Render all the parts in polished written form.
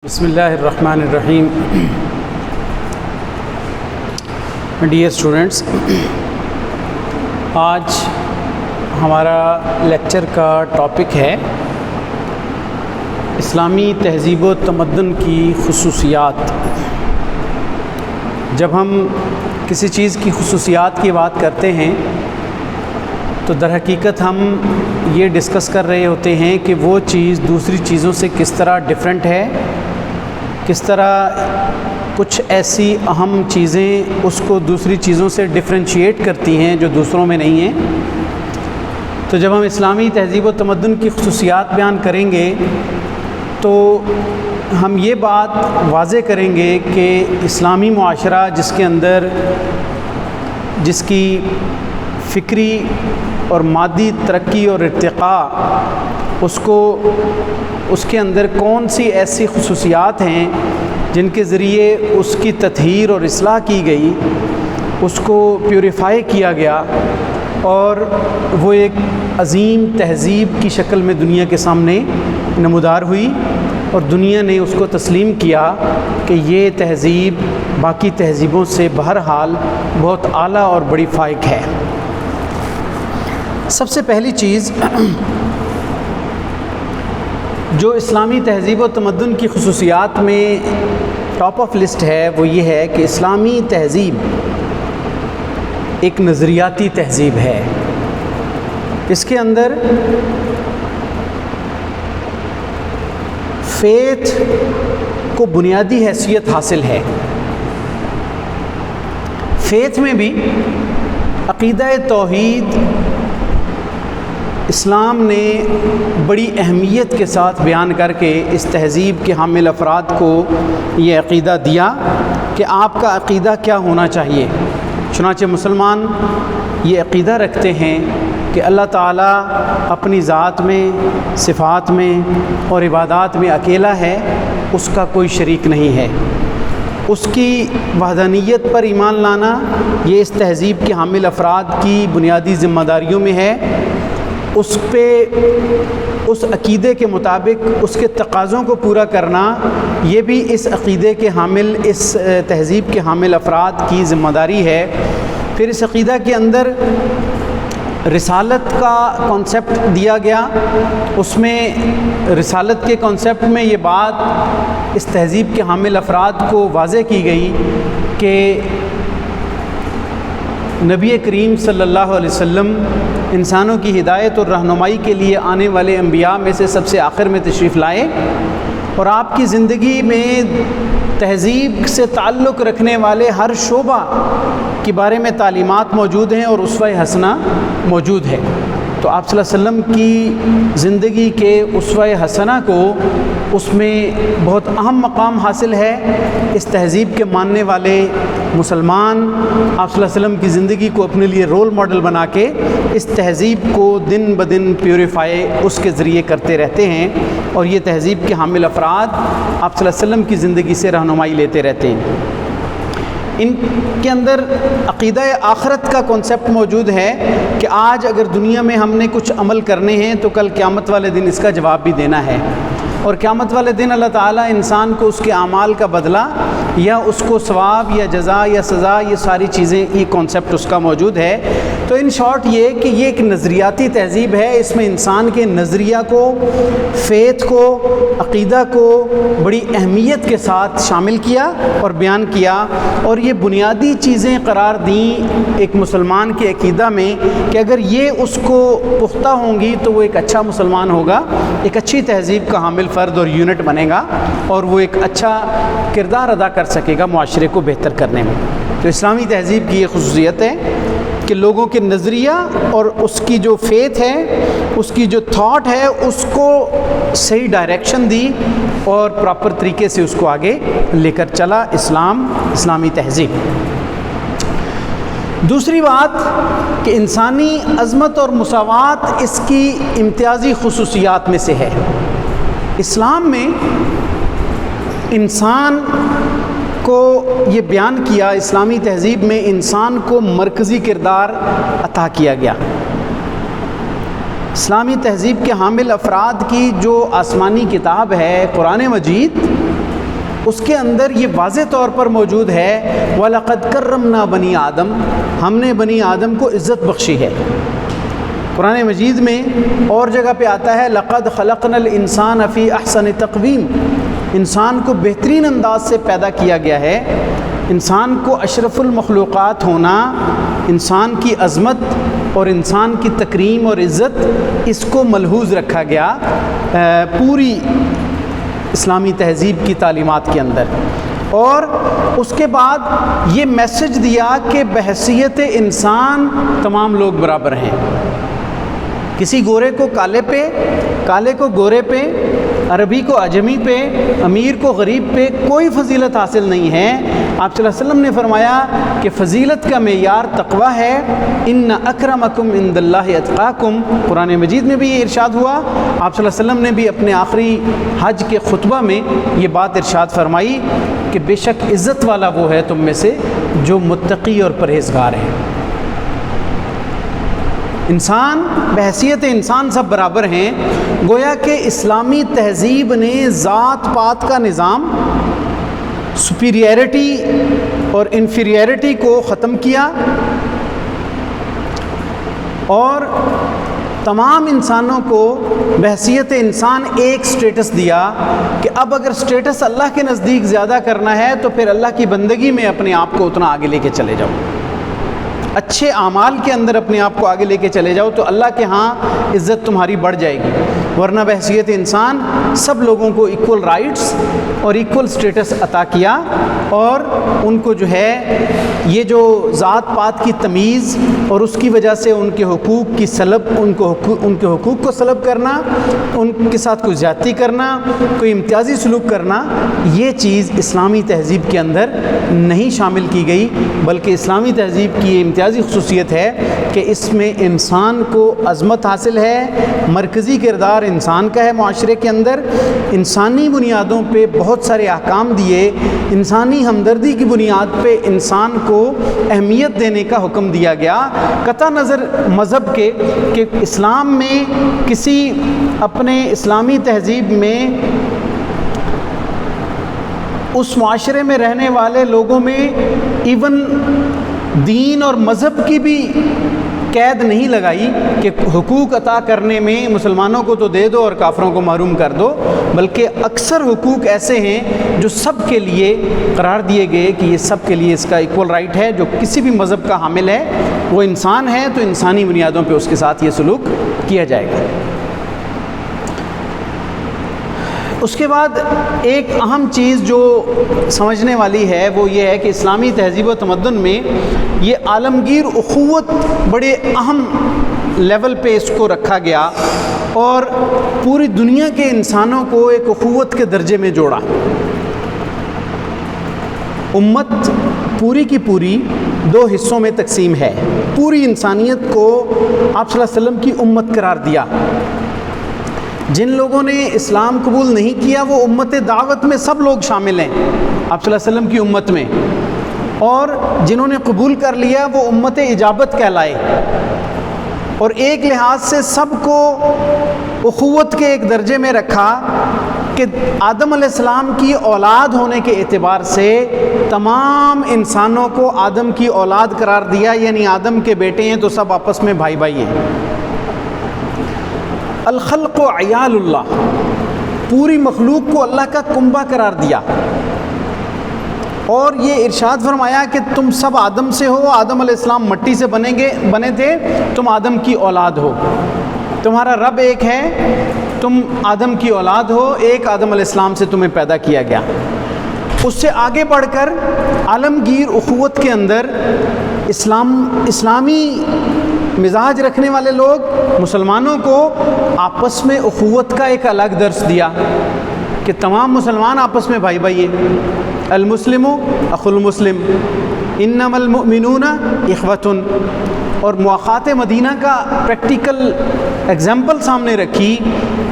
بسم اللہ الرحمن الرحیم. ڈیئر اسٹوڈنٹس، آج ہمارا لیکچر کا ٹاپک ہے اسلامی تہذیب و تمدن کی خصوصیات. جب ہم کسی چیز کی خصوصیات کی بات کرتے ہیں تو در حقیقت ہم یہ ڈسکس کر رہے ہوتے ہیں کہ وہ چیز دوسری چیزوں سے کس طرح ڈیفرنٹ ہے، کس طرح کچھ ایسی اہم چیزیں اس کو دوسری چیزوں سے ڈفرینشیٹ کرتی ہیں جو دوسروں میں نہیں ہیں. تو جب ہم اسلامی تہذیب و تمدن کی خصوصیات بیان کریں گے تو ہم یہ بات واضح کریں گے کہ اسلامی معاشرہ جس کے اندر جس کی فکری اور مادی ترقی اور ارتقاء اس کے اندر کون سی ایسی خصوصیات ہیں جن کے ذریعے اس کی تطہیر اور اصلاح کی گئی، اس کو پیوریفائی کیا گیا اور وہ ایک عظیم تہذیب کی شکل میں دنیا کے سامنے نمودار ہوئی اور دنیا نے اس کو تسلیم کیا کہ یہ تہذیب باقی تہذیبوں سے بہرحال بہت اعلیٰ اور بڑی فائق ہے. سب سے پہلی چیز جو اسلامی تہذیب و تمدن کی خصوصیات میں ٹاپ آف لسٹ ہے وہ یہ ہے کہ اسلامی تہذیب ایک نظریاتی تہذیب ہے. اس کے اندر فیتھ کو بنیادی حیثیت حاصل ہے. فیتھ میں بھی عقیدہ توحید اسلام نے بڑی اہمیت کے ساتھ بیان کر کے اس تہذیب کے حامل افراد کو یہ عقیدہ دیا کہ آپ کا عقیدہ کیا ہونا چاہیے. چنانچہ مسلمان یہ عقیدہ رکھتے ہیں کہ اللہ تعالیٰ اپنی ذات میں، صفات میں اور عبادات میں اکیلا ہے، اس کا کوئی شریک نہیں ہے. اس کی وحدانیت پر ایمان لانا یہ اس تہذیب کے حامل افراد کی بنیادی ذمہ داریوں میں ہے. اس پہ اس عقیدے کے مطابق اس کے تقاضوں کو پورا کرنا یہ بھی اس عقیدے کے حامل، اس تہذیب کے حامل افراد کی ذمہ داری ہے. پھر اس عقیدہ کے اندر رسالت کا کانسیپٹ دیا گیا. اس میں رسالت کے کانسیپٹ میں یہ بات اس تہذیب کے حامل افراد کو واضح کی گئی کہ نبی کریم صلی اللہ علیہ وسلم انسانوں کی ہدایت اور رہنمائی کے لیے آنے والے انبیاء میں سے سب سے آخر میں تشریف لائے اور آپ کی زندگی میں تہذیب سے تعلق رکھنے والے ہر شعبہ کے بارے میں تعلیمات موجود ہیں اور اسوہ حسنہ موجود ہے. تو آپ صلی اللہ علیہ وسلم کی زندگی کے اسوہ حسنہ کو اس میں بہت اہم مقام حاصل ہے. اس تہذیب کے ماننے والے مسلمان آپ صلی اللہ علیہ وسلم کی زندگی کو اپنے لیے رول ماڈل بنا کے اس تہذیب کو دن بدن پیوریفائی اس کے ذریعے کرتے رہتے ہیں اور یہ تہذیب کے حامل افراد آپ صلی اللہ علیہ وسلم کی زندگی سے رہنمائی لیتے رہتے ہیں. ان کے اندر عقیدہ آخرت کا کانسیپٹ موجود ہے کہ آج اگر دنیا میں ہم نے کچھ عمل کرنے ہیں تو کل قیامت والے دن اس کا جواب بھی دینا ہے اور قیامت والے دن اللہ تعالیٰ انسان کو اس کے اعمال کا بدلہ یا اس کو ثواب یا جزا یا سزا، یہ ساری چیزیں، یہ کانسیپٹ اس کا موجود ہے. تو ان شارٹ یہ کہ یہ ایک نظریاتی تہذیب ہے. اس میں انسان کے نظریہ کو، فیتھ کو، عقیدہ کو بڑی اہمیت کے ساتھ شامل کیا اور بیان کیا اور یہ بنیادی چیزیں قرار دیں ایک مسلمان کے عقیدہ میں کہ اگر یہ اس کو پختہ ہوں گی تو وہ ایک اچھا مسلمان ہوگا، ایک اچھی تہذیب کا حامل فرد اور یونٹ بنے گا اور وہ ایک اچھا کردار ادا کر سکے گا معاشرے کو بہتر کرنے میں. تو اسلامی تہذیب کی یہ خصوصیت ہے کہ لوگوں کے نظریہ اور اس کی جو فیتھ ہے، اس کی جو تھاٹ ہے، اس کو صحیح ڈائریکشن دی اور پراپر طریقے سے اس کو آگے لے کر چلا اسلامی تہذیب. دوسری بات کہ انسانی عظمت اور مساوات اس کی امتیازی خصوصیات میں سے ہے. اسلام میں انسان کو یہ بیان کیا، اسلامی تہذیب میں انسان کو مرکزی کردار عطا کیا گیا. اسلامی تہذیب کے حامل افراد کی جو آسمانی کتاب ہے قرآن مجید، اس کے اندر یہ واضح طور پر موجود ہے وَلَقَدْ كَرَّمْنَا بَنِي آدم، ہم نے بنی آدم کو عزت بخشی ہے۔ قرآن مجید میں اور جگہ پہ آتا ہے لَقَدْ خَلَقْنَا الْإِنسَانَ فِي أَحْسَنِ تَقْوِيمٍ، انسان کو بہترین انداز سے پیدا کیا گیا ہے۔ انسان کو اشرف المخلوقات ہونا، انسان کی عظمت اور انسان کی تکریم اور عزت، اس کو ملحوظ رکھا گیا پوری اسلامی تہذیب کی تعلیمات کے اندر۔ اور اس کے بعد یہ میسج دیا کہ بحیثیت انسان تمام لوگ برابر ہیں، کسی گورے کو کالے پہ، کالے کو گورے پہ، عربی کو عجمی پہ، امیر کو غریب پہ کوئی فضیلت حاصل نہیں ہے۔ آپ صلی اللہ علیہ وسلم نے فرمایا کہ فضیلت کا معیار تقوی ہے، ان اکرمکم عند اللہ اتقاکم۔ قرآن مجید میں بھی یہ ارشاد ہوا، آپ صلی اللہ علیہ وسلم نے بھی اپنے آخری حج کے خطبہ میں یہ بات ارشاد فرمائی کہ بے شک عزت والا وہ ہے تم میں سے جو متقی اور پرہیزگار ہے۔ انسان بحیثیت انسان سب برابر ہیں۔ گویا کہ اسلامی تہذیب نے ذات پات کا نظام، سپیریئرٹی اور انفیریئرٹی کو ختم کیا اور تمام انسانوں کو بحیثیت انسان ایک سٹیٹس دیا کہ اب اگر سٹیٹس اللہ کے نزدیک زیادہ کرنا ہے تو پھر اللہ کی بندگی میں اپنے آپ کو اتنا آگے لے کے چلے جاؤ، اچھے اعمال کے اندر اپنے آپ کو آگے لے کے چلے جاؤ تو اللہ کے ہاں عزت تمہاری بڑھ جائے گی۔ ورنہ بحیثیت انسان سب لوگوں کو ایکول رائٹس اور ایکول سٹیٹس عطا کیا، اور ان کو جو ہے یہ جو ذات پات کی تمیز اور اس کی وجہ سے ان کے حقوق کی سلب، ان کے حقوق کو سلب کرنا، ان کے ساتھ کوئی زیادتی کرنا، کوئی امتیازی سلوک کرنا، یہ چیز اسلامی تہذیب کے اندر نہیں شامل کی گئی، بلکہ اسلامی تہذیب کی امتیازی خصوصیت ہے کہ اس میں انسان کو عظمت حاصل ہے، مرکزی کردار انسان کا ہے معاشرے کے اندر، انسانی بنیادوں پہ بہت سارے احکام دیے، انسانی ہمدردی کی بنیاد پہ انسان کو اہمیت دینے کا حکم دیا گیا، قطع نظر مذہب کے کہ اسلام میں کسی اپنے اسلامی تہذیب میں اس معاشرے میں رہنے والے لوگوں میں ایون دین اور مذہب کی بھی قید نہیں لگائی کہ حقوق عطا کرنے میں مسلمانوں کو تو دے دو اور کافروں کو محروم کر دو، بلکہ اکثر حقوق ایسے ہیں جو سب کے لیے قرار دیے گئے کہ یہ سب کے لیے اس کا ایکول رائٹ ہے، جو کسی بھی مذہب کا حامل ہے وہ انسان ہے تو انسانی بنیادوں پہ اس کے ساتھ یہ سلوک کیا جائے گا۔ اس کے بعد ایک اہم چیز جو سمجھنے والی ہے وہ یہ ہے کہ اسلامی تہذیب و تمدن میں یہ عالمگیر اخوت بڑے اہم لیول پہ اس کو رکھا گیا اور پوری دنیا کے انسانوں کو ایک اخوت کے درجے میں جوڑا۔ امت پوری کی پوری دو حصوں میں تقسیم ہے، پوری انسانیت کو آپ صلی اللہ علیہ وسلم کی امت قرار دیا۔ جن لوگوں نے اسلام قبول نہیں کیا وہ امت دعوت میں سب لوگ شامل ہیں آپ صلی اللہ علیہ وسلم کی امت میں، اور جنہوں نے قبول کر لیا وہ امت اجابت کہلائے، اور ایک لحاظ سے سب کو اخوت کے ایک درجے میں رکھا کہ آدم علیہ السلام کی اولاد ہونے کے اعتبار سے تمام انسانوں کو آدم کی اولاد قرار دیا، یعنی آدم کے بیٹے ہیں تو سب آپس میں بھائی بھائی ہیں۔ الخلق و عیال اللہ، پوری مخلوق کو اللہ کا کنبہ قرار دیا، اور یہ ارشاد فرمایا کہ تم سب آدم سے ہو، آدم علیہ السلام مٹی سے بنے تھے، تم آدم کی اولاد ہو، تمہارا رب ایک ہے، تم آدم کی اولاد ہو، ایک آدم علیہ السلام سے تمہیں پیدا کیا گیا۔ اس سے آگے بڑھ کر عالمگیر اخوت کے اندر اسلامی مزاج رکھنے والے لوگ مسلمانوں کو آپس میں اخوت کا ایک الگ درس دیا کہ تمام مسلمان آپس میں بھائی بھائی ہیں، المسلم اخو المسلم، انما المؤمنون اخوۃ، اور مواخات مدینہ کا پریکٹیکل اگزامپل سامنے رکھی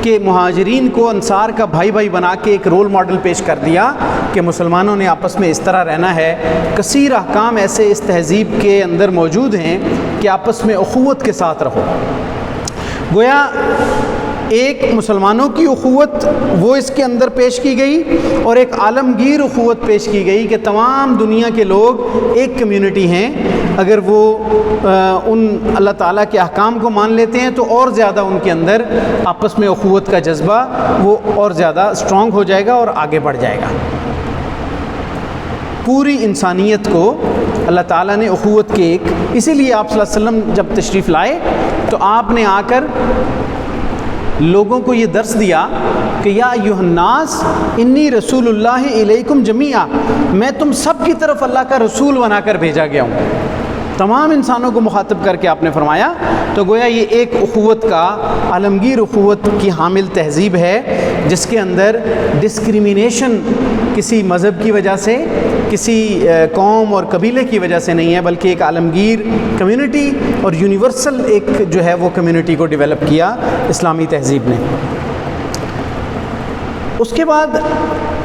کہ مہاجرین کو انصار کا بھائی بھائی بنا کے ایک رول ماڈل پیش کر دیا کہ مسلمانوں نے آپس میں اس طرح رہنا ہے۔ کثیر احکام ایسے اس تہذیب کے اندر موجود ہیں کہ آپس میں اخوت کے ساتھ رہو۔ گویا ایک مسلمانوں کی اخوت وہ اس کے اندر پیش کی گئی، اور ایک عالمگیر اخوت پیش کی گئی کہ تمام دنیا کے لوگ ایک کمیونٹی ہیں، اگر وہ ان اللہ تعالیٰ کے احکام کو مان لیتے ہیں تو اور زیادہ ان کے اندر آپس میں اخوت کا جذبہ وہ اور زیادہ اسٹرانگ ہو جائے گا اور آگے بڑھ جائے گا۔ پوری انسانیت کو اللہ تعالیٰ نے اخوت کے ایک، اسی لیے آپ صلی اللہ علیہ وسلم جب تشریف لائے تو آپ نے آ کر لوگوں کو یہ درس دیا کہ یا ایھا الناس انی رسول اللہ الیکم جمیعا، میں تم سب کی طرف اللہ کا رسول بنا کر بھیجا گیا ہوں، تمام انسانوں کو مخاطب کر کے آپ نے فرمایا۔ تو گویا یہ ایک اخوت کا، عالمگیر اخوت کی حامل تہذیب ہے، جس کے اندر ڈسکریمنیشن کسی مذہب کی وجہ سے، کسی قوم اور قبیلے کی وجہ سے نہیں ہے، بلکہ ایک عالمگیر کمیونٹی اور یونیورسل ایک جو ہے وہ کمیونٹی کو ڈیولپ کیا اسلامی تہذیب نے۔ اس کے بعد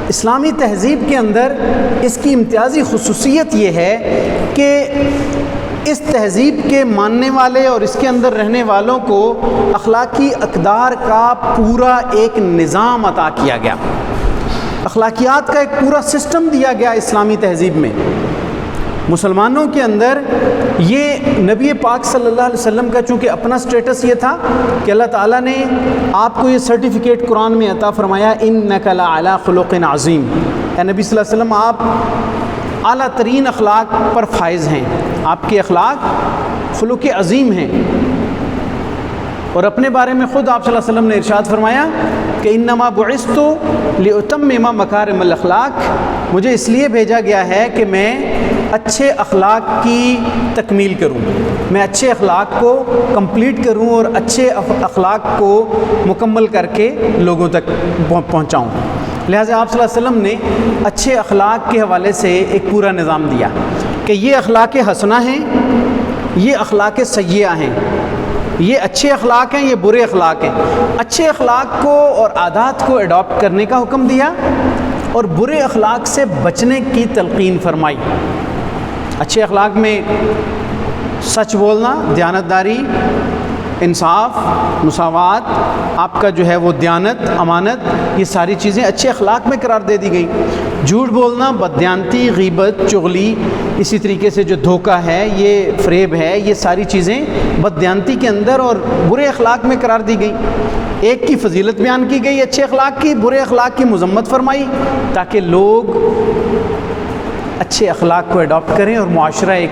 اسلامی تہذیب کے اندر اس کی امتیازی خصوصیت یہ ہے کہ اس تہذیب کے ماننے والے اور اس کے اندر رہنے والوں کو اخلاقی اقدار کا پورا ایک نظام عطا کیا گیا، اخلاقیات کا ایک پورا سسٹم دیا گیا اسلامی تہذیب میں۔ مسلمانوں کے اندر یہ نبی پاک صلی اللہ علیہ وسلم کا چونکہ اپنا سٹیٹس یہ تھا کہ اللہ تعالیٰ نے آپ کو یہ سرٹیفکیٹ قرآن میں عطا فرمایا، انک لعلی خلق عظیم، اے نبی صلی اللہ علیہ وسلم آپ اعلیٰ ترین اخلاق پر فائز ہیں، آپ کے اخلاق خلق عظیم ہیں۔ اور اپنے بارے میں خود آپ صلی اللہ علیہ وسلم نے ارشاد فرمایا کہ انما بعثت لاتمم مکارم الاخلاق، مجھے اس لیے بھیجا گیا ہے کہ میں اچھے اخلاق کی تکمیل کروں، میں اچھے اخلاق کو کمپلیٹ کروں اور اچھے اخلاق کو مکمل کر کے لوگوں تک پہنچاؤں۔ لہٰذا آپ صلی اللہ علیہ وسلم نے اچھے اخلاق کے حوالے سے ایک پورا نظام دیا کہ یہ اخلاق حسنہ ہیں، یہ اخلاق سیئہ ہیں، یہ اچھے اخلاق ہیں، یہ برے اخلاق ہیں۔ اچھے اخلاق کو اور عادات کو اڈاپٹ کرنے کا حکم دیا اور برے اخلاق سے بچنے کی تلقین فرمائی۔ اچھے اخلاق میں سچ بولنا، دیانتداری، انصاف، مساوات، آپ کا جو ہے وہ دیانت، امانت، یہ ساری چیزیں اچھے اخلاق میں قرار دے دی گئی۔ جھوٹ بولنا، بددیانتی، غیبت، چغلی، اسی طریقے سے جو دھوکہ ہے، یہ فریب ہے، یہ ساری چیزیں بددیانتی کے اندر اور برے اخلاق میں قرار دی گئی۔ ایک کی فضیلت بیان کی گئی اچھے اخلاق کی، برے اخلاق کی مذمت فرمائی، تاکہ لوگ اچھے اخلاق کو اڈاپٹ کریں اور معاشرہ ایک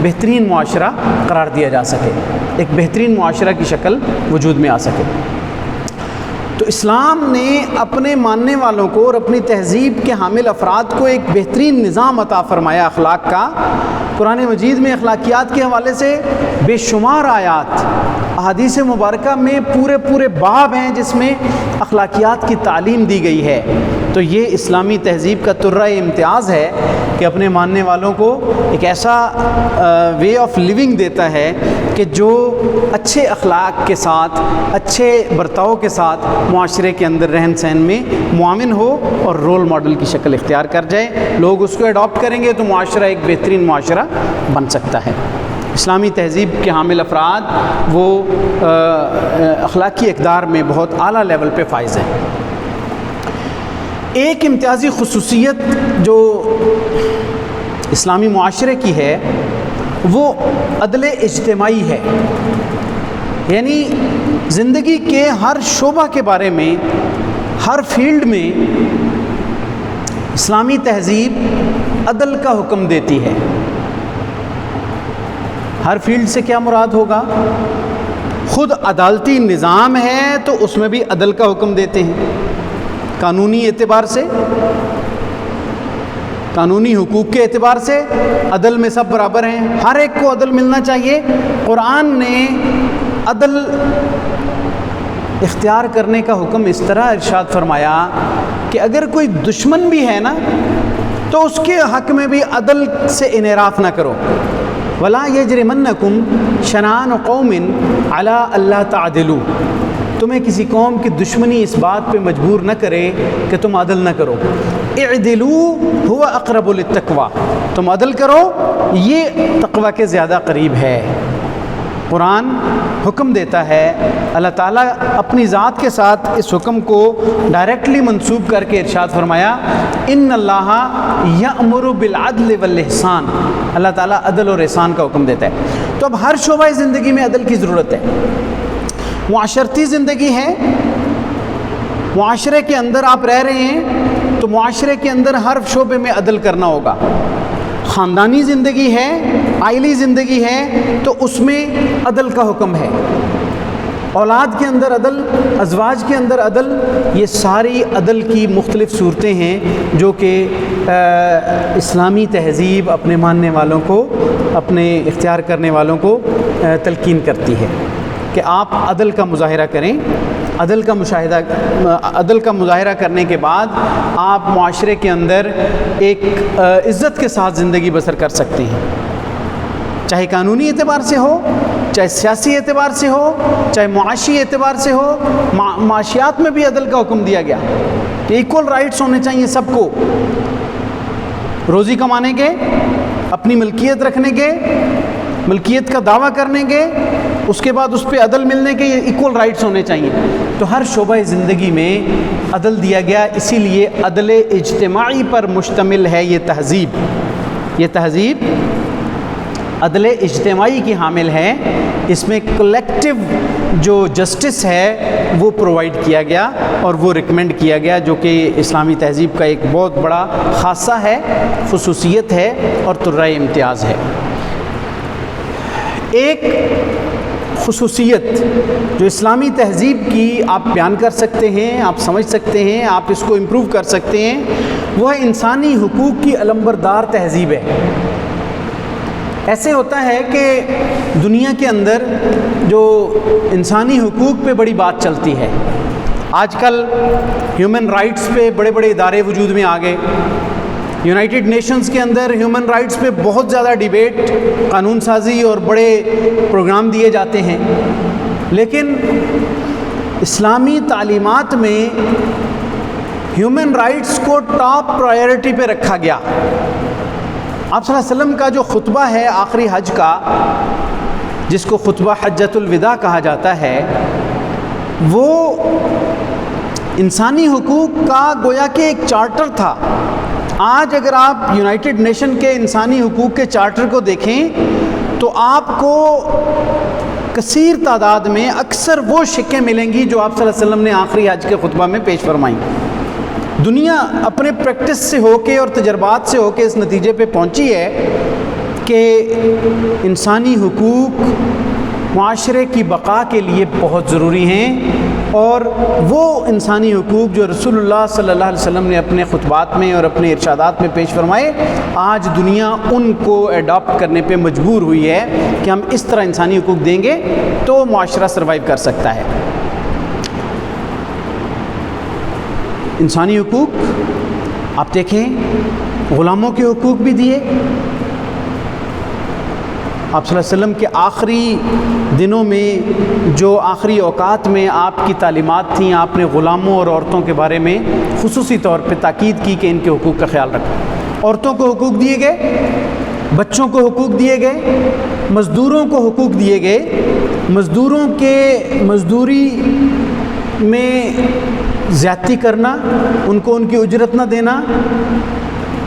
بہترین معاشرہ قرار دیا جا سکے، ایک بہترین معاشرہ کی شکل وجود میں آ سکے۔ تو اسلام نے اپنے ماننے والوں کو اور اپنی تہذیب کے حامل افراد کو ایک بہترین نظام عطا فرمایا اخلاق کا۔ قرآن مجید میں اخلاقیات کے حوالے سے بے شمار آیات، احادیث مبارکہ میں پورے باب ہیں جس میں اخلاقیات کی تعلیم دی گئی ہے۔ تو یہ اسلامی تہذیب کا ترہ امتیاز ہے کہ اپنے ماننے والوں کو ایک ایسا وے آف لیونگ دیتا ہے کہ جو اچھے اخلاق کے ساتھ، اچھے برتاؤ کے ساتھ معاشرے کے اندر رہن سہن میں معاون ہو اور رول ماڈل کی شکل اختیار کر جائے۔ لوگ اس کو اڈاپٹ کریں گے تو معاشرہ ایک بہترین معاشرہ بن سکتا ہے۔ اسلامی تہذیب کے حامل افراد وہ اخلاقی اقدار میں بہت اعلیٰ لیول پہ فائز ہیں۔ ایک امتیازی خصوصیت جو اسلامی معاشرے کی ہے وہ عدل اجتماعی ہے، یعنی زندگی کے ہر شعبہ کے بارے میں، ہر فیلڈ میں اسلامی تہذیب عدل کا حکم دیتی ہے۔ ہر فیلڈ سے کیا مراد ہوگا؟ خود عدالتی نظام ہے تو اس میں بھی عدل کا حکم دیتے ہیں، قانونی اعتبار سے، قانونی حقوق کے اعتبار سے عدل میں سب برابر ہیں، ہر ایک کو عدل ملنا چاہیے۔ قرآن نے عدل اختیار کرنے کا حکم اس طرح ارشاد فرمایا کہ اگر کوئی دشمن بھی ہے نا تو اس کے حق میں بھی عدل سے انحراف نہ کرو۔ وَلَا يَجْرِمَنَّكُمْ شَنَآنُ قَوْمٍ عَلَىٰ أَلَّا تَعْدِلُوا، تمہیں کسی قوم کی دشمنی اس بات پہ مجبور نہ کرے کہ تم عدل نہ کرو۔ اعدلوا هو اقرب للتقوی، تم عدل کرو، یہ تقوی کے زیادہ قریب ہے۔ قرآن حکم دیتا ہے، اللہ تعالیٰ اپنی ذات کے ساتھ اس حکم کو ڈائریکٹلی منسوب کر کے ارشاد فرمایا ان اللہ یأمر بالعدل والاحسان، اللہ تعالیٰ عدل اور احسان کا حکم دیتا ہے۔ تو اب ہر شعبہ زندگی میں عدل کی ضرورت ہے۔ معاشرتی زندگی ہے، معاشرے کے اندر آپ رہ رہے ہیں تو معاشرے کے اندر ہر شعبے میں عدل کرنا ہوگا۔ خاندانی زندگی ہے، عائلی زندگی ہے تو اس میں عدل کا حکم ہے۔ اولاد کے اندر عدل، ازواج کے اندر عدل، یہ ساری عدل کی مختلف صورتیں ہیں جو کہ اسلامی تہذیب اپنے ماننے والوں کو، اپنے اختیار کرنے والوں کو تلقین کرتی ہے کہ آپ عدل کا مظاہرہ کریں۔ عدل کا مظاہرہ کرنے کے بعد آپ معاشرے کے اندر ایک عزت کے ساتھ زندگی بسر کر سکتے ہیں، چاہے قانونی اعتبار سے ہو، چاہے سیاسی اعتبار سے ہو، چاہے معاشی اعتبار سے ہو۔ معاشیات میں بھی عدل کا حکم دیا گیا کہ ایکول رائٹس ہونے چاہیے سب کو، روزی کمانے کے، اپنی ملکیت رکھنے کے، ملکیت کا دعویٰ کرنے کے، اس کے بعد اس پہ عدل ملنے کے، یہ ایکول رائٹس ہونے چاہیے۔ تو ہر شعبہ زندگی میں عدل دیا گیا، اسی لیے عدل اجتماعی پر مشتمل ہے یہ تہذیب عدل اجتماعی کی حامل ہے۔ اس میں کلیکٹیو جو جسٹس ہے وہ پرووائڈ کیا گیا اور وہ ریکمینڈ کیا گیا، جو کہ اسلامی تہذیب کا ایک بہت بڑا خاصہ ہے، خصوصیت ہے اور طرۂ امتیاز ہے۔ ایک خصوصیت جو اسلامی تہذیب کی آپ بیان کر سکتے ہیں، آپ سمجھ سکتے ہیں، آپ اس کو امپروو کر سکتے ہیں، وہ ہے انسانی حقوق کی علمبردار تہذیب ہے۔ ایسے ہوتا ہے کہ دنیا کے اندر جو انسانی حقوق پہ بڑی بات چلتی ہے، آج کل ہیومن رائٹس پہ بڑے بڑے ادارے وجود میں آ گئے، یونائٹڈ نیشنز کے اندر ہیومن رائٹس پہ بہت زیادہ ڈیبیٹ، قانون سازی اور بڑے پروگرام دیے جاتے ہیں، لیکن اسلامی تعلیمات میں ہیومن رائٹس کو ٹاپ پرائیورٹی پہ رکھا گیا۔ آپ صلی اللہ علیہ وسلم کا جو خطبہ ہے آخری حج کا، جس کو خطبہ حجۃ الوداع کہا جاتا ہے، وہ انسانی حقوق کا گویا کہ ایک چارٹر تھا۔ آج اگر آپ یونائٹڈ نیشن کے انسانی حقوق کے چارٹر کو دیکھیں تو آپ کو کثیر تعداد میں اکثر وہ شقیں ملیں گی جو آپ صلی اللہ علیہ وسلم نے آخری حج کے خطبہ میں پیش فرمائیں۔ دنیا اپنے پریکٹس سے ہو کے اور تجربات سے ہو کے اس نتیجے پہ پہنچی ہے کہ انسانی حقوق معاشرے کی بقا کے لیے بہت ضروری ہیں، اور وہ انسانی حقوق جو رسول اللہ صلی اللہ علیہ وسلم نے اپنے خطبات میں اور اپنے ارشادات میں پیش فرمائے، آج دنیا ان کو ایڈاپٹ کرنے پہ مجبور ہوئی ہے کہ ہم اس طرح انسانی حقوق دیں گے تو معاشرہ سروائیو کر سکتا ہے۔ انسانی حقوق آپ دیکھیں، غلاموں کے حقوق بھی دیے۔ آپ صلی اللہ علیہ وسلم کے آخری دنوں میں، جو آخری اوقات میں آپ کی تعلیمات تھیں، آپ نے غلاموں اور عورتوں کے بارے میں خصوصی طور پہ تاکید کی کہ ان کے حقوق کا خیال رکھیں۔ عورتوں کو حقوق دیے گئے، بچوں کو حقوق دیے گئے، مزدوروں کو حقوق دیے گئے۔ مزدوروں کے مزدوری میں زیادتی کرنا، ان کو ان کی اجرت نہ دینا،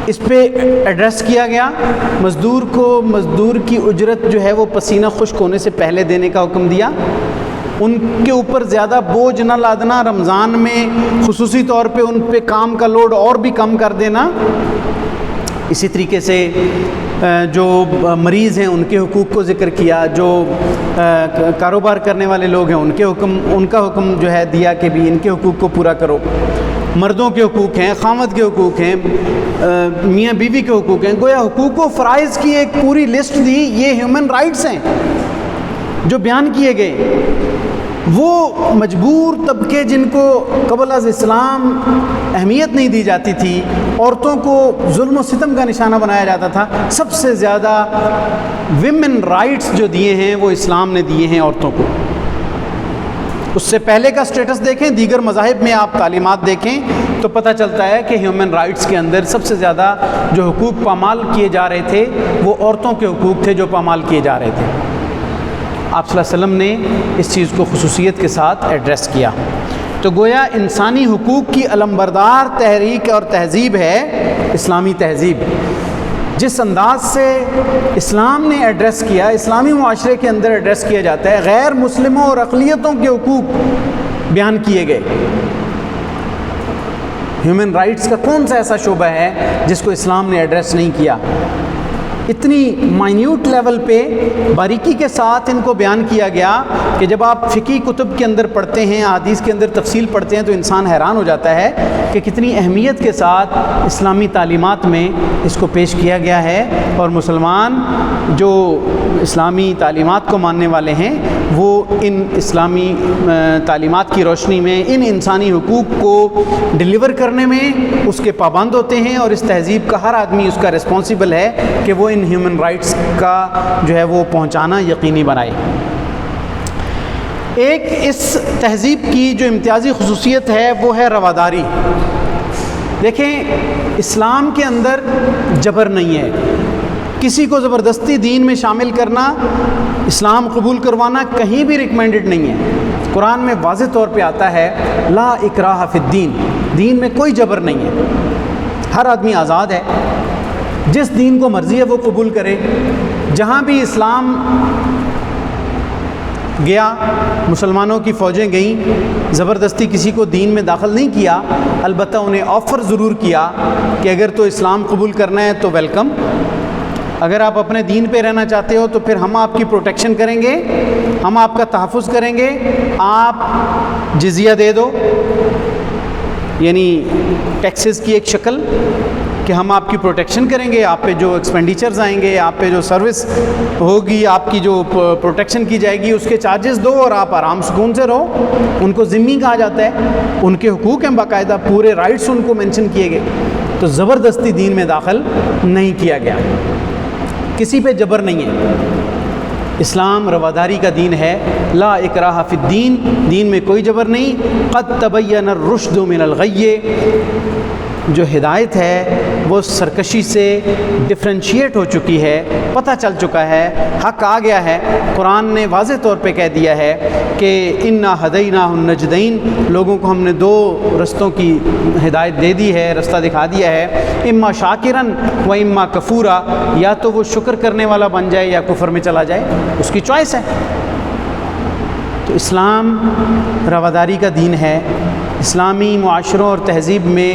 اس پہ ایڈریس کیا گیا۔ مزدور کو مزدور کی اجرت جو ہے وہ پسینہ خشک ہونے سے پہلے دینے کا حکم دیا۔ ان کے اوپر زیادہ بوجھ نہ لادنا، رمضان میں خصوصی طور پہ ان پہ کام کا لوڈ اور بھی کم کر دینا۔ اسی طریقے سے جو مریض ہیں ان کے حقوق کو ذکر کیا، جو کاروبار کرنے والے لوگ ہیں ان کا حکم جو ہے دیا کہ بھی ان کے حقوق کو پورا کرو۔ مردوں کے حقوق ہیں، خامد کے حقوق ہیں، میاں بیوی کے حقوق ہیں، گویا حقوق و فرائض کی ایک پوری لسٹ دی۔ یہ ہیومن رائٹس ہیں جو بیان کیے گئے۔ وہ مجبور طبقے جن کو قبل از اسلام اہمیت نہیں دی جاتی تھی، عورتوں کو ظلم و ستم کا نشانہ بنایا جاتا تھا، سب سے زیادہ ویمن رائٹس جو دیے ہیں وہ اسلام نے دیے ہیں عورتوں کو۔ اس سے پہلے کا سٹیٹس دیکھیں، دیگر مذاہب میں آپ تعلیمات دیکھیں تو پتہ چلتا ہے کہ ہیومن رائٹس کے اندر سب سے زیادہ جو حقوق پامال کیے جا رہے تھے وہ عورتوں کے حقوق تھے جو پامال کیے جا رہے تھے۔ آپ صلی اللہ علیہ وسلم نے اس چیز کو خصوصیت کے ساتھ ایڈریس کیا۔ تو گویا انسانی حقوق کی علمبردار تحریک اور تہذیب ہے اسلامی تہذیب۔ جس انداز سے اسلام نے ایڈریس کیا، اسلامی معاشرے کے اندر ایڈریس کیا جاتا ہے، غیر مسلموں اور اقلیتوں کے حقوق بیان کیے گئے۔ ہیومن رائٹس کا کون سا ایسا شعبہ ہے جس کو اسلام نے ایڈریس نہیں کیا؟ اتنی مائنیوٹ لیول پہ باریکی کے ساتھ ان کو بیان کیا گیا کہ جب آپ فقہی کتب کے اندر پڑھتے ہیں، احادیث کے اندر تفصیل پڑھتے ہیں، تو انسان حیران ہو جاتا ہے کہ کتنی اہمیت کے ساتھ اسلامی تعلیمات میں اس کو پیش کیا گیا ہے۔ اور مسلمان جو اسلامی تعلیمات کو ماننے والے ہیں وہ ان اسلامی تعلیمات کی روشنی میں ان انسانی حقوق کو ڈیلیور کرنے میں اس کے پابند ہوتے ہیں، اور اس تہذیب کا ہر آدمی اس کا رسپانسیبل ہے کہ وہ ان ہیومن رائٹس کا جو ہے وہ پہنچانا یقینی بنائے۔ ایک اس تہذیب کی جو امتیازی خصوصیت ہے وہ ہے رواداری۔ دیکھیں، اسلام کے اندر جبر نہیں ہے، کسی کو زبردستی دین میں شامل کرنا، اسلام قبول کروانا کہیں بھی ریکمینڈڈ نہیں ہے۔ قرآن میں واضح طور پہ آتا ہے لا اکراہ فی الدین، دین میں کوئی جبر نہیں ہے، ہر آدمی آزاد ہے، جس دین کو مرضی ہے وہ قبول کرے۔ جہاں بھی اسلام گیا، مسلمانوں کی فوجیں گئیں، زبردستی کسی کو دین میں داخل نہیں کیا، البتہ انہیں آفر ضرور کیا کہ اگر تو اسلام قبول کرنا ہے تو ویلکم، اگر آپ اپنے دین پہ رہنا چاہتے ہو تو پھر ہم آپ کی پروٹیکشن کریں گے، ہم آپ کا تحفظ کریں گے، آپ جزیہ دے دو، یعنی ٹیکسز کی ایک شکل کہ ہم آپ کی پروٹیکشن کریں گے، آپ پہ جو ایکسپینڈیچرز آئیں گے، آپ پہ جو سروس ہوگی، آپ کی جو پروٹیکشن کی جائے گی، اس کے چارجز دو اور آپ آرام سکون سے رہو۔ ان کو ذمہ کہا جاتا ہے، ان کے حقوق ہیں، باقاعدہ پورے رائٹس ان کو مینشن کیے گئے۔ تو زبردستی دین میں داخل نہیں کیا گیا، کسی پہ جبر نہیں ہے۔ اسلام رواداری کا دین ہے، لا اکراہ فی الدین، دین میں کوئی جبر نہیں۔ قد تبین الرشد من الغی، جو ہدایت ہے وہ سرکشی سے ڈفرینشیٹ ہو چکی ہے، پتہ چل چکا ہے، حق آ گیا ہے۔ قرآن نے واضح طور پہ کہہ دیا ہے کہ انا ہدیناہ النجدین، لوگوں کو ہم نے دو رستوں کی ہدایت دے دی ہے، رستہ دکھا دیا ہے، اما شاکرن و اما کفورا، یا تو وہ شکر کرنے والا بن جائے یا کفر میں چلا جائے، اس کی چوائس ہے۔ تو اسلام رواداری کا دین ہے۔ اسلامی معاشروں اور تہذیب میں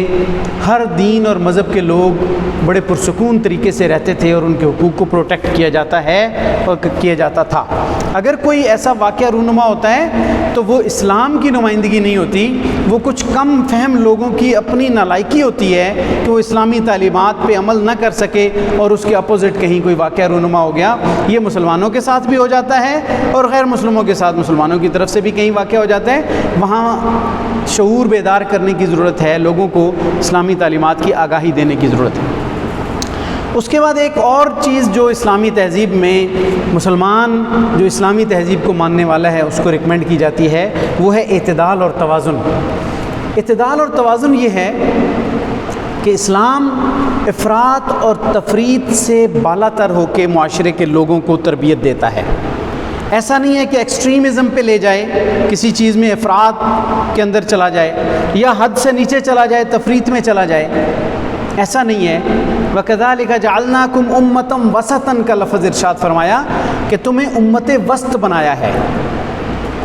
ہر دین اور مذہب کے لوگ بڑے پرسکون طریقے سے رہتے تھے اور ان کے حقوق کو پروٹیکٹ کیا جاتا ہے اور کیا جاتا تھا۔ اگر کوئی ایسا واقعہ رونما ہوتا ہے تو وہ اسلام کی نمائندگی نہیں ہوتی، وہ کچھ کم فہم لوگوں کی اپنی نالائکی ہوتی ہے کہ وہ اسلامی تعلیمات پہ عمل نہ کر سکے اور اس کے اپوزٹ کہیں کوئی واقعہ رونما ہو گیا۔ یہ مسلمانوں کے ساتھ بھی ہو جاتا ہے اور غیر مسلموں کے ساتھ، مسلمانوں کی طرف سے بھی کہیں واقعہ ہو جاتا ہے۔ وہاں شعور بیدار کرنے کی ضرورت ہے، لوگوں کو اسلامی تعلیمات کی آگاہی دینے کی ضرورت ہے۔ اس کے بعد ایک اور چیز جو اسلامی تہذیب میں مسلمان جو اسلامی تہذیب کو ماننے والا ہے اس کو ریکمینڈ کی جاتی ہے، وہ ہے اعتدال اور توازن۔ اعتدال اور توازن یہ ہے کہ اسلام افراط اور تفریط سے بالا تر ہو کے معاشرے کے لوگوں کو تربیت دیتا ہے۔ ایسا نہیں ہے کہ ایکسٹریمزم پہ لے جائے، کسی چیز میں افراط کے اندر چلا جائے یا حد سے نیچے چلا جائے، تفریط میں چلا جائے، ایسا نہیں ہے۔ وَكَذَلِكَ جَعَلْنَاكُمْ أُمَّةً وَسَطًا کا لفظ ارشاد فرمایا کہ تمہیں امت وسط بنایا ہے۔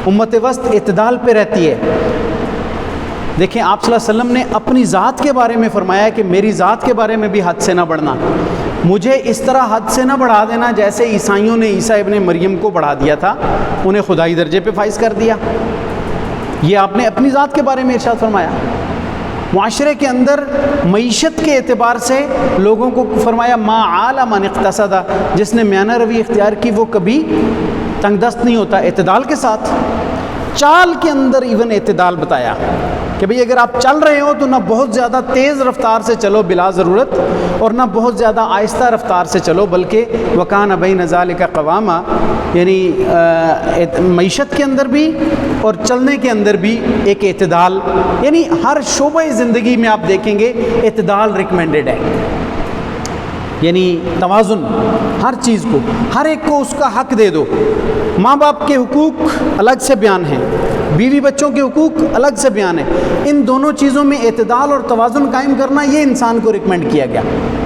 امت وسط اعتدال پہ رہتی ہے۔ دیکھیں، آپ صلی اللہ علیہ وسلم نے اپنی ذات کے بارے میں فرمایا کہ میری ذات کے بارے میں بھی حد سے نہ بڑھنا، مجھے اس طرح حد سے نہ بڑھا دینا جیسے عیسائیوں نے عیسیٰ ابن مریم کو بڑھا دیا تھا، انہیں خدائی درجے پہ فائز کر دیا۔ یہ آپ نے اپنی ذات کے بارے میں ارشاد فرمایا۔ معاشرے کے اندر معیشت کے اعتبار سے لوگوں کو فرمایا ما عال من اقتصد، جس نے میانہ روی اختیار کی وہ کبھی تنگ دست نہیں ہوتا، اعتدال کے ساتھ۔ چال کے اندر ایون اعتدال بتایا کہ بھئی اگر آپ چل رہے ہو تو نہ بہت زیادہ تیز رفتار سے چلو بلا ضرورت اور نہ بہت زیادہ آہستہ رفتار سے چلو، بلکہ وَكَانَ بَيْنَ ذَلِكَ قَوَامًا، یعنی معیشت کے اندر بھی اور چلنے کے اندر بھی ایک اعتدال، یعنی ہر شعبہ زندگی میں آپ دیکھیں گے اعتدال ریکمینڈڈ ہے۔ یعنی توازن، ہر چیز کو، ہر ایک کو اس کا حق دے دو۔ ماں باپ کے حقوق الگ سے بیان ہیں، بیوی بچوں کے حقوق الگ سے بیان ہیں، ان دونوں چیزوں میں اعتدال اور توازن قائم کرنا یہ انسان کو ریکمینڈ کیا گیا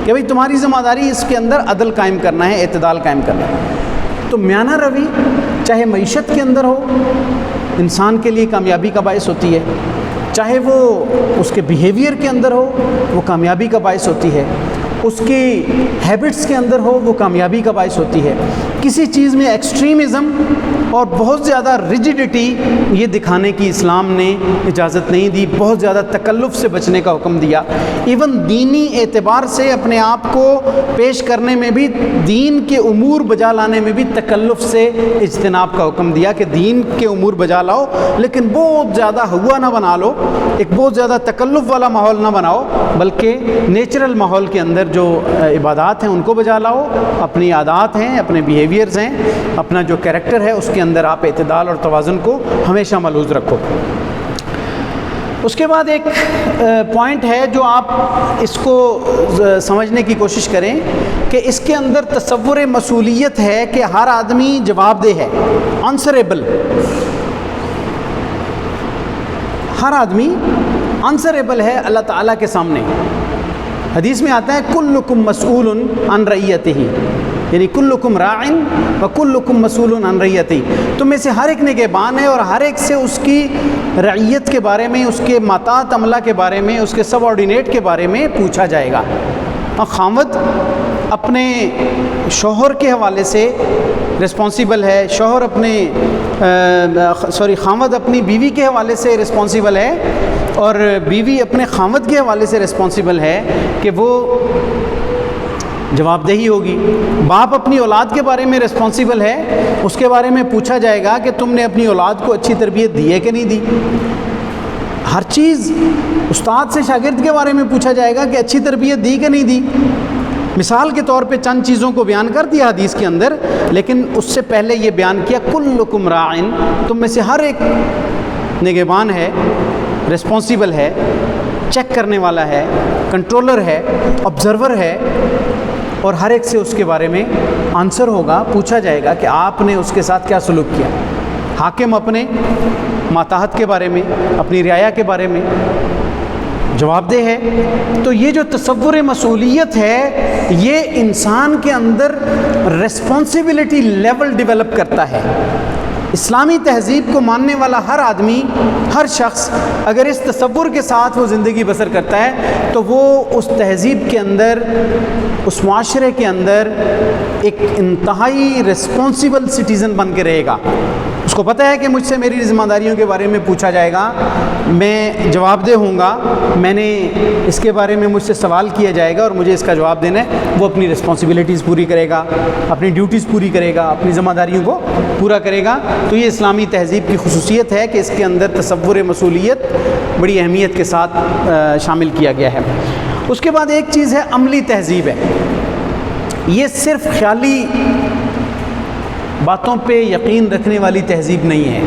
کہ بھئی تمہاری ذمہ داری اس کے اندر عدل قائم کرنا ہے، اعتدال قائم کرنا ہے۔ تو میانہ روی چاہے معیشت کے اندر ہو، انسان کے لیے کامیابی کا باعث ہوتی ہے، چاہے وہ اس کے بیہیویئر کے اندر ہو وہ کامیابی کا باعث ہوتی ہے، اس کی ہیبٹس کے اندر ہو وہ کامیابی کا باعث ہوتی ہے۔ کسی چیز میں ایکسٹریمزم اور بہت زیادہ ریجڈیٹی یہ دکھانے کی اسلام نے اجازت نہیں دی، بہت زیادہ تکلف سے بچنے کا حکم دیا۔ ایون دینی اعتبار سے اپنے آپ کو پیش کرنے میں بھی، دین کے امور بجا لانے میں بھی تکلف سے اجتناب کا حکم دیا کہ دین کے امور بجا لاؤ، لیکن بہت زیادہ ہوا نہ بنا لو، ایک بہت زیادہ تکلف والا ماحول نہ بناؤ، بلکہ نیچرل ماحول کے اندر جو عبادات ہیں ان کو بجا لاؤ، اپنی عادات ہیں، اپنے بیہیویئرز ہیں، اپنا جو کیریکٹر ہے اس کے اندر آپ اعتدال اور توازن کو ہمیشہ ملحوظ رکھو۔ اس کے بعد ایک پوائنٹ ہے جو آپ اس کو سمجھنے کی کوشش کریں کہ اس کے اندر تصور مسئولیت ہے کہ ہر آدمی جواب دہ ہے، آنسریبل، ہر آدمی آنسریبل ہے اللہ تعالیٰ کے سامنے۔ حدیث میں آتا ہے کلکم مسئول عن رعیتہ، یعنی کلکم راع وکلکم مسئول عن رعیتہ، تم میں سے ہر ایک نگہبان ہے اور ہر ایک سے اس کی رعیت کے بارے میں، اس کے ماتحت عملہ کے بارے میں، اس کے سب آرڈینیٹ کے بارے میں پوچھا جائے گا۔ اور خاوند اپنے شوہر کے حوالے سے رسپانسیبل ہے، شوہر اپنے خاوند اپنی بیوی کے حوالے سے رسپانسیبل ہے، اور بیوی اپنے خاوند کے حوالے سے رسپانسیبل ہے کہ وہ جواب دہی ہوگی۔ باپ اپنی اولاد کے بارے میں رسپانسیبل ہے، اس کے بارے میں پوچھا جائے گا کہ تم نے اپنی اولاد کو اچھی تربیت دی ہے کہ نہیں دی۔ ہر چیز، استاد سے شاگرد کے بارے میں پوچھا جائے گا کہ اچھی تربیت دی کہ نہیں دی۔ مثال کے طور پہ چند چیزوں کو بیان کر دیا حدیث کے اندر، لیکن اس سے پہلے یہ بیان کیا کلکم راعن، تم میں سے ہر ایک نگہبان ہے، رسپانسیبل ہے، چیک کرنے والا ہے، کنٹرولر ہے، آبزرور ہے، اور ہر ایک سے اس کے بارے میں آنسر ہوگا، پوچھا جائے گا کہ آپ نے اس کے ساتھ کیا سلوک کیا۔ حاکم اپنے ماتحت کے بارے میں، اپنی رعایا کے بارے میں جواب دہ ہے۔ تو یہ جو تصور مسئولیت ہے یہ انسان کے اندر ریسپانسبلٹی لیول ڈیولپ کرتا ہے۔ اسلامی تہذیب کو ماننے والا ہر آدمی، ہر شخص اگر اس تصور کے ساتھ وہ زندگی بسر کرتا ہے تو وہ اس تہذیب کے اندر، اس معاشرے کے اندر ایک انتہائی ریسپانسیبل سٹیزن بن کے رہے گا۔ اس کو پتہ ہے کہ مجھ سے میری ذمہ داریوں کے بارے میں پوچھا جائے گا، میں جواب دہ ہوں گا، میں نے اس کے بارے میں مجھ سے سوال کیا جائے گا اور مجھے اس کا جواب دینا ہے۔ وہ اپنی رسپانسبلٹیز پوری کرے گا، اپنی ڈیوٹیز پوری کرے گا، اپنی ذمہ داریوں کو پورا کرے گا۔ تو یہ اسلامی تہذیب کی خصوصیت ہے کہ اس کے اندر تصور مسئولیت بڑی اہمیت کے ساتھ شامل کیا گیا ہے۔ اس کے بعد ایک چیز ہے عملی تہذیب ہے۔ یہ صرف خیالی باتوں پہ یقین رکھنے والی تہذیب نہیں ہے،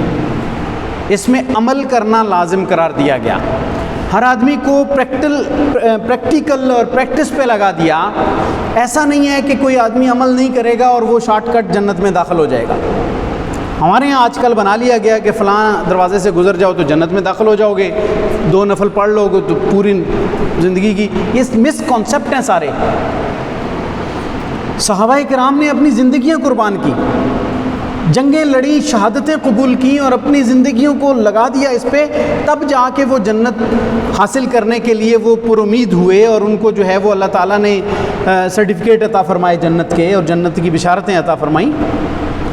اس میں عمل کرنا لازم قرار دیا گیا۔ ہر آدمی کو پریکٹیکل اور پریکٹس پہ لگا دیا۔ ایسا نہیں ہے کہ کوئی آدمی عمل نہیں کرے گا اور وہ شارٹ کٹ جنت میں داخل ہو جائے گا۔ ہمارے یہاں آج کل بنا لیا گیا کہ فلاں دروازے سے گزر جاؤ تو جنت میں داخل ہو جاؤ گے، 2 نفل پڑھ لو گے تو پوری زندگی کی، یہ مس کانسیپٹ ہیں سارے۔ صحابہ کرام نے اپنی زندگیاں قربان کی، جنگیں لڑی، شہادتیں قبول کی اور اپنی زندگیوں کو لگا دیا اس پہ، تب جا کے وہ جنت حاصل کرنے کے لیے وہ پر امید ہوئے، اور ان کو جو ہے وہ اللہ تعالیٰ نے سرٹیفکیٹ عطا فرمائے جنت کے، اور جنت کی بشارتیں عطا فرمائیں۔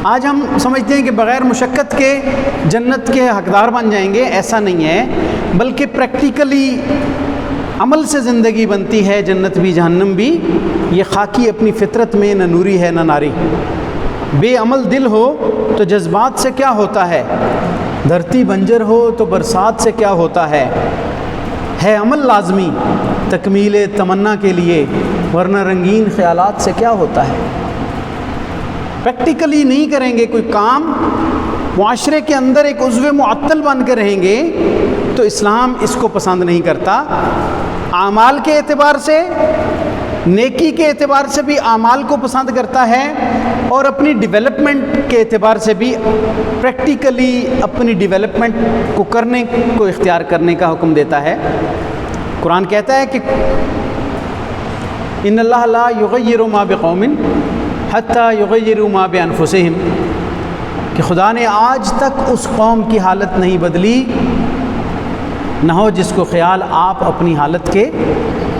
آج ہم سمجھتے ہیں کہ بغیر مشقت کے جنت کے حقدار بن جائیں گے، ایسا نہیں ہے، بلکہ پریکٹیکلی عمل سے زندگی بنتی ہے جنت بھی جہنم بھی۔ یہ خاکی اپنی فطرت میں نہ نوری ہے نہ ناری۔ بے عمل دل ہو تو جذبات سے کیا ہوتا ہے، دھرتی بنجر ہو تو برسات سے کیا ہوتا ہے عمل لازمی تکمیل تمنا کے لیے، ورنہ رنگین خیالات سے کیا ہوتا ہے۔ پریکٹیکلی نہیں کریں گے کوئی کام، معاشرے کے اندر ایک عضو معطل بن کے رہیں گے تو اسلام اس کو پسند نہیں کرتا۔ اعمال کے اعتبار سے نیکی کے اعتبار سے بھی اعمال کو پسند کرتا ہے اور اپنی ڈیولپمنٹ کے اعتبار سے بھی پریکٹیکلی اپنی ڈیولپمنٹ کو کرنے کو اختیار کرنے کا حکم دیتا ہے۔ قرآن کہتا ہے کہ ان اللہ لا یغیر ما بقوم حتی یغیروا ما بانفسہم، کہ خدا نے آج تک اس قوم کی حالت نہیں بدلی نہ ہو جس کو خیال آپ اپنی حالت کے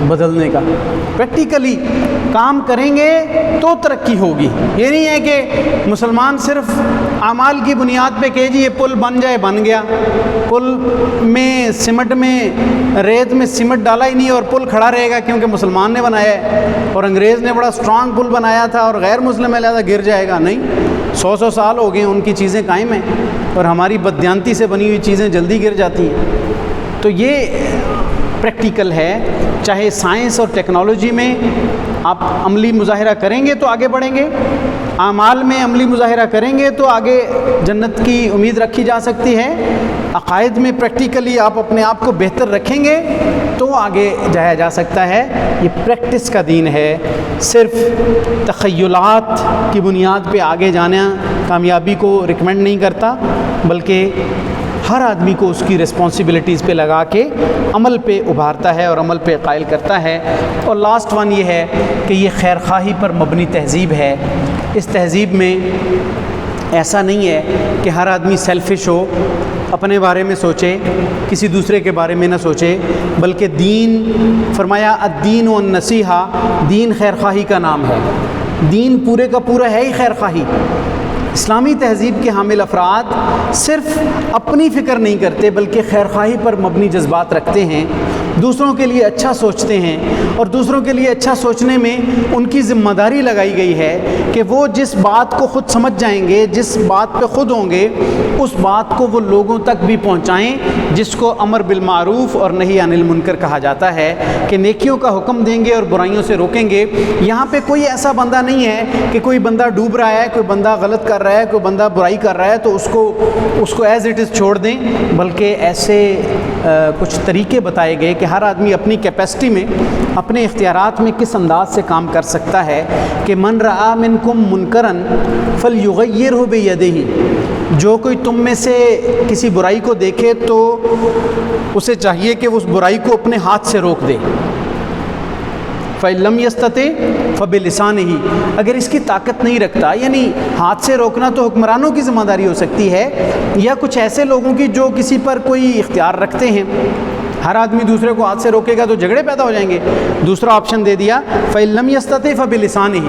بدلنے کا۔ پریکٹیکلی کام کریں گے تو ترقی ہوگی۔ یہ نہیں ہے کہ مسلمان صرف اعمال کی بنیاد پہ کہ جی یہ پل بن جائے بن گیا، پل میں سمٹ میں ریت میں سمٹ ڈالا ہی نہیں اور پل کھڑا رہے گا کیونکہ مسلمان نے بنایا ہے اور انگریز نے بڑا اسٹرانگ پل بنایا تھا اور غیر مسلم ہے لہذا گر جائے گا۔ نہیں، 100 سال ہو گئے ان کی چیزیں قائم ہیں اور ہماری بددیانتی سے بنی ہوئی چیزیں جلدی گر جاتی ہیں۔ تو یہ پریکٹیکل ہے، چاہے سائنس اور ٹیکنالوجی میں آپ عملی مظاہرہ کریں گے تو آگے بڑھیں گے، اعمال میں عملی مظاہرہ کریں گے تو آگے جنت کی امید رکھی جا سکتی ہے، عقائد میں پریکٹیکلی آپ اپنے آپ کو بہتر رکھیں گے تو آگے جایا جا سکتا ہے۔ یہ پریکٹس کا دین ہے، صرف تخیلات کی بنیاد پہ آگے جانا کامیابی کو ریکمینڈ نہیں کرتا، بلکہ ہر آدمی کو اس کی رسپانسبلٹیز پہ لگا کے عمل پہ ابھارتا ہے اور عمل پہ قائل کرتا ہے۔ اور لاسٹ ون یہ ہے کہ یہ خیر خواہی پر مبنی تہذیب ہے۔ اس تہذیب میں ایسا نہیں ہے کہ ہر آدمی سیلفش ہو، اپنے بارے میں سوچے، کسی دوسرے کے بارے میں نہ سوچے، بلکہ دین، فرمایا الدین والنصیحہ، دین خیر خواہی کا نام ہے، دین پورے کا پورا ہے ہی خیر خواہی۔ اسلامی تہذیب کے حامل افراد صرف اپنی فکر نہیں کرتے بلکہ خیر خواہی پر مبنی جذبات رکھتے ہیں، دوسروں کے لیے اچھا سوچتے ہیں اور دوسروں کے لیے اچھا سوچنے میں ان کی ذمہ داری لگائی گئی ہے کہ وہ جس بات کو خود سمجھ جائیں گے، جس بات پہ خود ہوں گے، اس بات کو وہ لوگوں تک بھی پہنچائیں، جس کو امر بالمعروف اور نہی عن المنکر کہا جاتا ہے، کہ نیکیوں کا حکم دیں گے اور برائیوں سے روکیں گے۔ یہاں پہ کوئی ایسا بندہ نہیں ہے کہ کوئی بندہ ڈوب رہا ہے، کوئی بندہ غلط کر رہا ہے، کوئی بندہ برائی کر رہا ہے تو اس کو ایز اٹ از چھوڑ دیں، بلکہ ایسے کچھ طریقے بتائے گئے کہ ہر آدمی اپنی کیپیسٹی میں، اپنے اختیارات میں کس انداز سے کام کر سکتا ہے، کہ من رعا منکم منکرا فلیغیرہ بیدہ، جو کوئی تم میں سے کسی برائی کو دیکھے تو اسے چاہیے کہ اس برائی کو اپنے ہاتھ سے روک دے۔ فَإِن لَمْ يَسْتَطِعْ فَبِلِسَانِهِ، اگر اس کی طاقت نہیں رکھتا، یعنی ہاتھ سے روکنا تو حکمرانوں کی ذمہ داری ہو سکتی ہے یا کچھ ایسے لوگوں کی جو کسی پر کوئی اختیار رکھتے ہیں۔ ہر آدمی دوسرے کو ہاتھ سے روکے گا تو جھگڑے پیدا ہو جائیں گے۔ دوسرا آپشن دے دیا فَإِن لَمْ يَسْتَطِعْ فَبِلِسَانِهِ،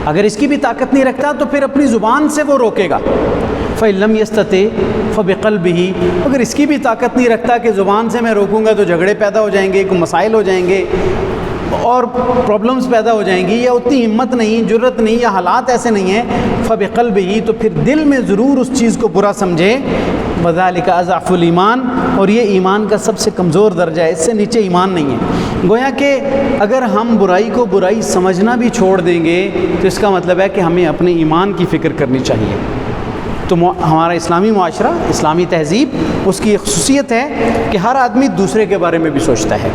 اگر اس کی بھی طاقت نہیں رکھتا تو پھر اپنی زبان سے وہ روکے گا۔ فَإِن لَمْ يَسْتَطِعْ فَبِقَلْبِهِ، اگر اس کی بھی طاقت نہیں رکھتا کہ زبان سے میں روکوں گا تو جھگڑے پیدا ہو جائیں گے، کوئی مسائل ہو جائیں گے اور پرابلمز پیدا ہو جائیں گی، یا اتنی ہمت نہیں، جرت نہیں، یا حالات ایسے نہیں ہیں، فَبِقَلْبِهِ، تو پھر دل میں ضرور اس چیز کو برا سمجھے، وَذَلِكَ أَضْعَفُ الْإِيمَانِ، اور یہ ایمان کا سب سے کمزور درجہ ہے، اس سے نیچے ایمان نہیں ہے۔ گویا کہ اگر ہم برائی کو برائی سمجھنا بھی چھوڑ دیں گے تو اس کا مطلب ہے کہ ہمیں اپنے ایمان کی فکر کرنی چاہیے۔ تو ہمارا اسلامی معاشرہ، اسلامی تہذیب، اس کی ایک خصوصیت ہے کہ ہر آدمی دوسرے کے بارے میں بھی سوچتا ہے،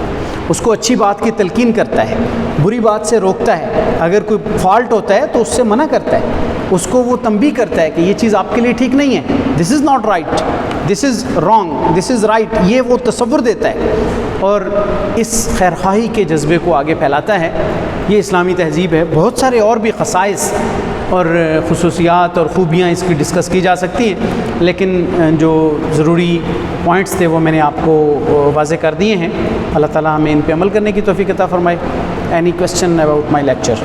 اس کو اچھی بات کی تلقین کرتا ہے، بری بات سے روکتا ہے، اگر کوئی فالٹ ہوتا ہے تو اس سے منع کرتا ہے، اس کو وہ تنبیہ کرتا ہے کہ یہ چیز آپ کے لیے ٹھیک نہیں ہے، this is not right, this is wrong, this is right, یہ وہ تصور دیتا ہے اور اس خیر خواہی کے جذبے کو آگے پھیلاتا ہے۔ یہ اسلامی تہذیب ہے۔ بہت سارے اور بھی خصائص اور خصوصیات اور خوبیاں اس کی ڈسکس کی جا سکتی ہیں، لیکن جو ضروری پوائنٹس تھے وہ میں نے آپ کو واضح کر دیے ہیں۔ اللہ تعالیٰ ہمیں ان پہ عمل کرنے کی توفیق عطا فرمائے۔ Any question about my lecture?